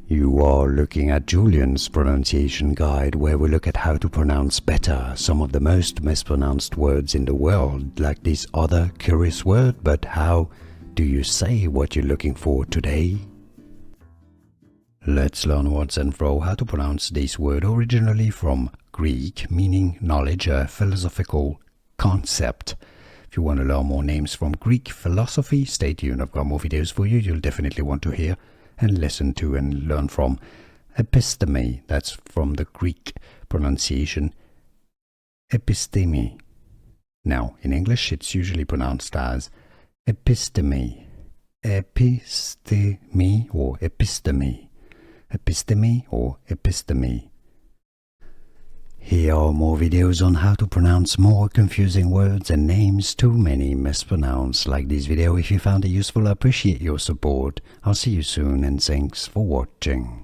You are looking at Julian's pronunciation guide, where we look at how to pronounce better some of the most mispronounced words in the world, like this other curious word. But how do you say what you're looking for today? Let's learn once and for all how to pronounce this word, originally from Greek, meaning knowledge, a philosophical concept. If you want to learn more names from Greek philosophy, stay tuned. I've got more videos for you you'll definitely want to hear and listen to and learn from. Episteme, that's from the Greek pronunciation, episteme. Now, in English, it's usually pronounced as episteme, episteme or episteme, episteme or episteme. Here are more videos on how to pronounce more confusing words and names too many mispronounced. Like this video if you found it useful. I appreciate your support. I'll see you soon and thanks for watching.